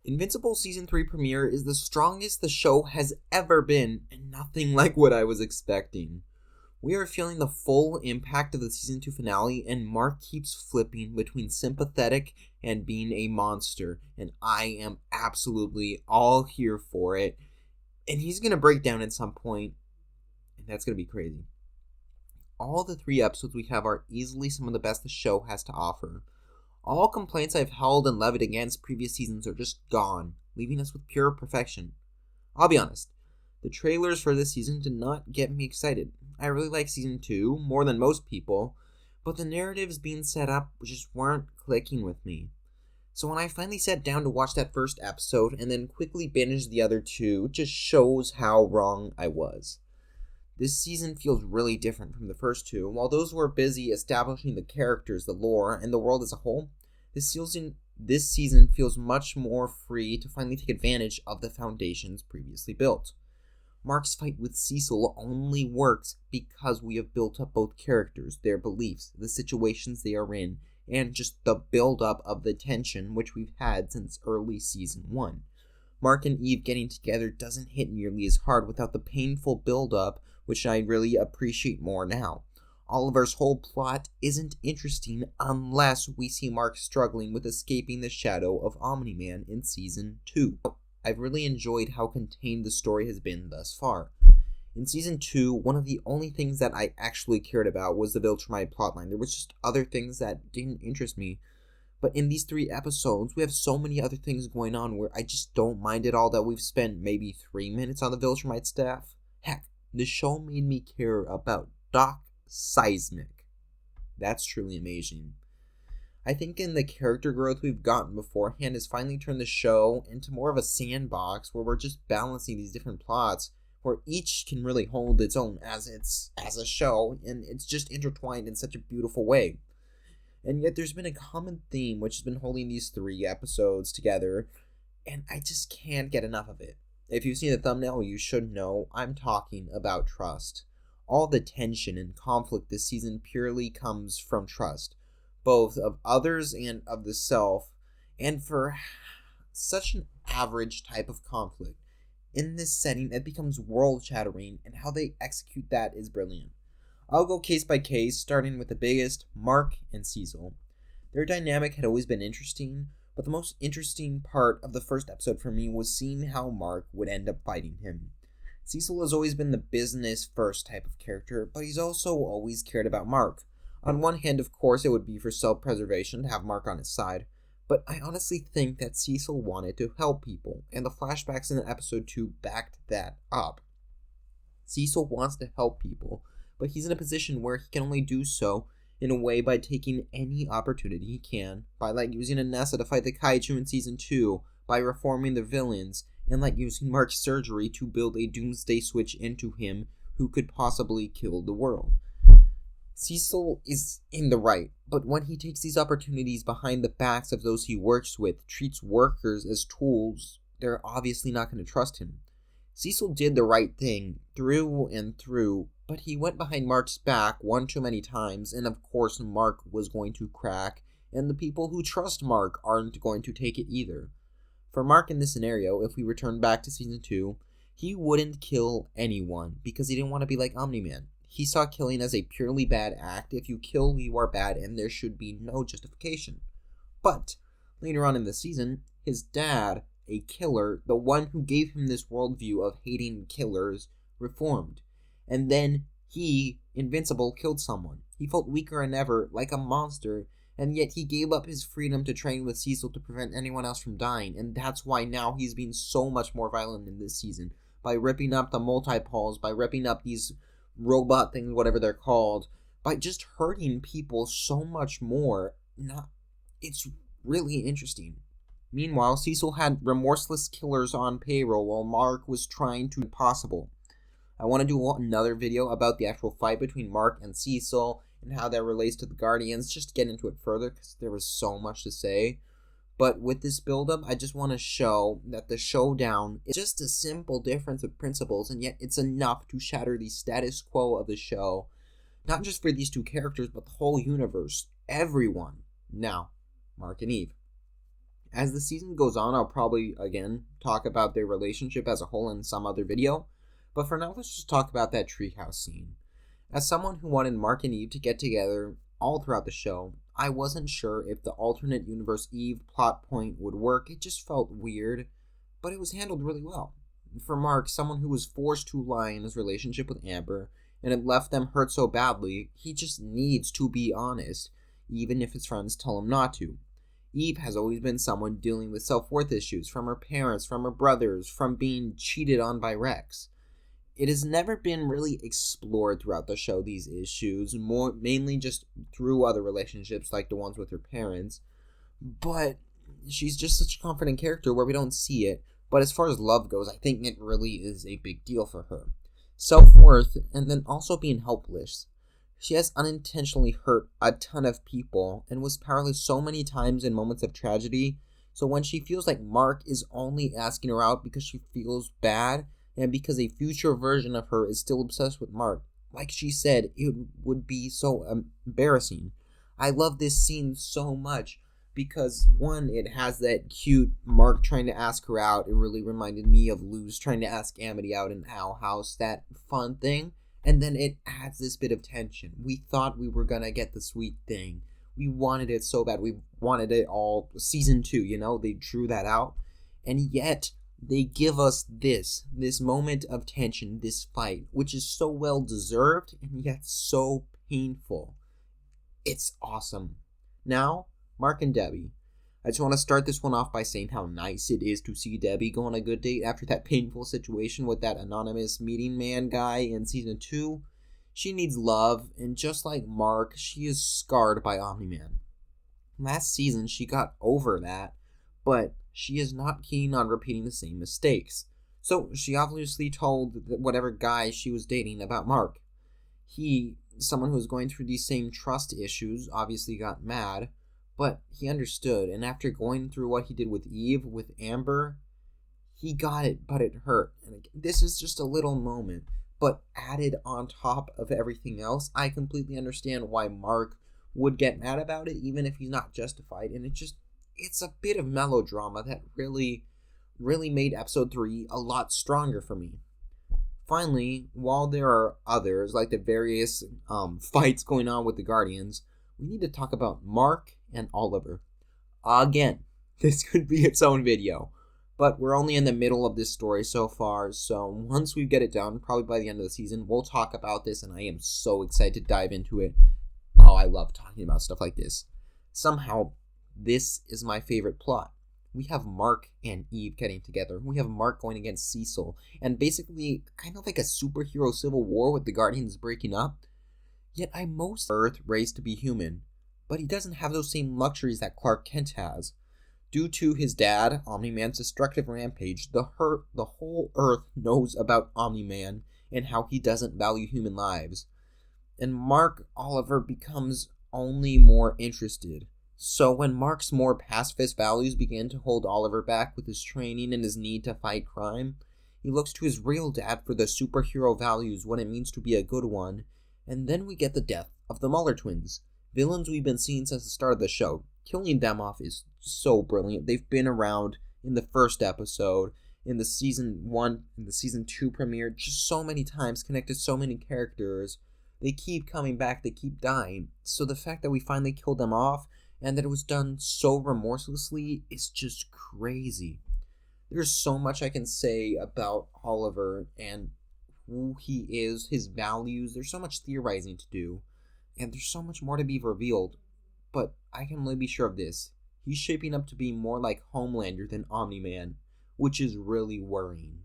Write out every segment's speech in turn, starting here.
Invincible Season 3 premiere is the strongest the show has ever been, and nothing like what I was expecting. We are feeling the full impact of the Season 2 finale, and Mark keeps flipping between sympathetic and being a monster, and I am absolutely all here for it. And he's going to break down at some point, and that's going to be crazy. All the 3 episodes we have are easily some of the best the show has to offer. All complaints I've held and levied against previous seasons are just gone, leaving us with pure perfection. I'll be honest, the trailers for this season did not get me excited. I really like Season 2, more than most people, but the narratives being set up just weren't clicking with me. So when I finally sat down to watch that first episode and then quickly binged the other 2, it just shows how wrong I was. This season feels really different from the first 2. While those were busy establishing the characters, the lore, and the world as a whole, this season feels much more free to finally take advantage of the foundations previously built. Mark's fight with Cecil only works because we have built up both characters, their beliefs, the situations they are in, and just the build-up of the tension which we've had since early Season 1. Mark and Eve getting together doesn't hit nearly as hard without the painful build-up, which I really appreciate more now. Oliver's whole plot isn't interesting unless we see Mark struggling with escaping the shadow of Omni-Man in Season 2. I've really enjoyed how contained the story has been thus far. In Season 2, one of the only things that I actually cared about was the Viltrumite plotline. There was just other things that didn't interest me. But in these 3 episodes, we have so many other things going on where I just don't mind it all that we've spent maybe 3 minutes on the Viltrumite staff. Heck, the show made me care about Doc Seismic. That's truly amazing. I think in the character growth we've gotten beforehand has finally turned the show into more of a sandbox where we're just balancing these different plots where each can really hold its own as a show, and it's just intertwined in such a beautiful way. And yet there's been a common theme which has been holding these 3 episodes together, and I just can't get enough of it. If you've seen the thumbnail, you should know I'm talking about trust. All the tension and conflict this season purely comes from trust, both of others and of the self, and for such an average type of conflict. In this setting, it becomes world-shattering, and how they execute that is brilliant. I'll go case by case, starting with the biggest, Mark and Cecil. Their dynamic had always been interesting, but the most interesting part of the first episode for me was seeing how Mark would end up fighting him. Cecil has always been the business-first type of character, but he's also always cared about Mark. On one hand, of course, it would be for self-preservation to have Mark on his side, but I honestly think that Cecil wanted to help people, and the flashbacks in episode 2 backed that up. Cecil wants to help people, but he's in a position where he can only do so in a way by taking any opportunity he can, by using a Nessa to fight the Kaiju in Season 2, by reforming the villains, and using Mark's surgery to build a doomsday switch into him who could possibly kill the world. Cecil is in the right, but when he takes these opportunities behind the backs of those he works with, treats workers as tools, they're obviously not going to trust him. Cecil did the right thing through and through, but he went behind Mark's back one too many times, and of course Mark was going to crack, and the people who trust Mark aren't going to take it either. For Mark in this scenario, if we return back to Season 2, he wouldn't kill anyone because he didn't want to be like Omni-Man. He saw killing as a purely bad act. If you kill, you are bad, and there should be no justification. But later on in the season, his dad, a killer, the one who gave him this worldview of hating killers, reformed. And then he, Invincible, killed someone. He felt weaker than ever, like a monster, and yet he gave up his freedom to train with Cecil to prevent anyone else from dying, and that's why now he's being so much more violent in this season. By ripping up the multi-poles, by ripping up these robot things, whatever they're called, by just hurting people so much more. It's really interesting. Meanwhile, Cecil had remorseless killers on payroll while Mark was trying to do impossible. I want to do another video about the actual fight between Mark and Cecil and how that relates to the Guardians, just to get into it further because there was so much to say. But with this build-up, I just want to show that the showdown is just a simple difference of principles, and yet it's enough to shatter the status quo of the show. Not just for these 2 characters, but the whole universe. Everyone. Now, Mark and Eve. As the season goes on, I'll probably, again, talk about their relationship as a whole in some other video, but for now, let's just talk about that treehouse scene. As someone who wanted Mark and Eve to get together all throughout the show, I wasn't sure if the alternate universe Eve plot point would work. It just felt weird, but it was handled really well. For Mark, someone who was forced to lie in his relationship with Amber, and it left them hurt so badly, he just needs to be honest, even if his friends tell him not to. Eve has always been someone dealing with self-worth issues from her parents, from her brothers, from being cheated on by Rex. It has never been really explored throughout the show, these issues, mainly just through other relationships like the ones with her parents. But she's just such a confident character where we don't see it. But as far as love goes, I think it really is a big deal for her. Self-worth, and then also being helpless. She has unintentionally hurt a ton of people and was powerless so many times in moments of tragedy. So when she feels like Mark is only asking her out because she feels bad, and because a future version of her is still obsessed with Mark, like she said, it would be so embarrassing. I love this scene so much because, one, it has that cute Mark trying to ask her out. It really reminded me of Luz trying to ask Amity out in Owl House, that fun thing. And then it adds this bit of tension. We thought we were gonna get the sweet thing. We wanted it so bad. We wanted it all season 2, they drew that out. And yet they give us this moment of tension, this fight, which is so well deserved and yet so painful. It's awesome. Now, Mark and Debbie. I just want to start this one off by saying how nice it is to see Debbie go on a good date after that painful situation with that anonymous meeting man guy in season 2. She needs love, and just like Mark, she is scarred by Omni-Man. Last season, she got over that, but she is not keen on repeating the same mistakes. So she obviously told whatever guy she was dating about Mark. He, someone who was going through these same trust issues, obviously got mad, but he understood, and after going through what he did with Eve, with Amber, he got it, but it hurt. And this is just a little moment, but added on top of everything else, I completely understand why Mark would get mad about it, even if he's not justified, and it's a bit of melodrama that really made episode 3 a lot stronger for me. Finally, while there are others, like the various fights going on with the Guardians, we need to talk about Mark and Oliver. Again, this could be its own video, but we're only in the middle of this story so far, so once we get it done, probably by the end of the season, we'll talk about this, and I am so excited to dive into it. Oh, I love talking about stuff like this. Somehow, this is my favorite plot. We have Mark and Eve getting together. We have Mark going against Cecil, and basically kind of like a superhero civil war with the Guardians breaking up. Yet I most Earth raised to be human, but he doesn't have those same luxuries that Clark Kent has. Due to his dad, Omni-Man's destructive rampage, the whole Earth knows about Omni-Man and how he doesn't value human lives. And Mark Oliver becomes only more interested. So when Mark's more pacifist values begin to hold Oliver back with his training and his need to fight crime, he looks to his real dad for the superhero values, what it means to be a good one. And then we get the death of the Muller twins, villains we've been seeing since the start of the show. Killing them off is so brilliant. They've been around in the first episode, in the season 1, in the season 2 premiere, just so many times, connected so many characters. They keep coming back, they keep dying. So the fact that we finally killed them off, and that it was done so remorselessly, is just crazy. There's so much I can say about Oliver and who he is, his values. There's so much theorizing to do, and there's so much more to be revealed, but I can only be sure of this. He's shaping up to be more like Homelander than Omni-Man, which is really worrying.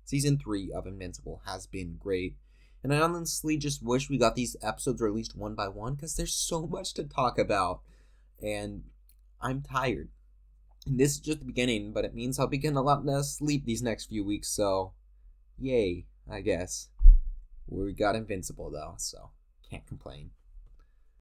Season 3 of Invincible has been great, and I honestly just wish we got these episodes released one by one, because there's so much to talk about, and I'm tired. And this is just the beginning, but it means I'll be getting a lot less sleep these next few weeks, so yay. I guess. We got Invincible, though, so can't complain.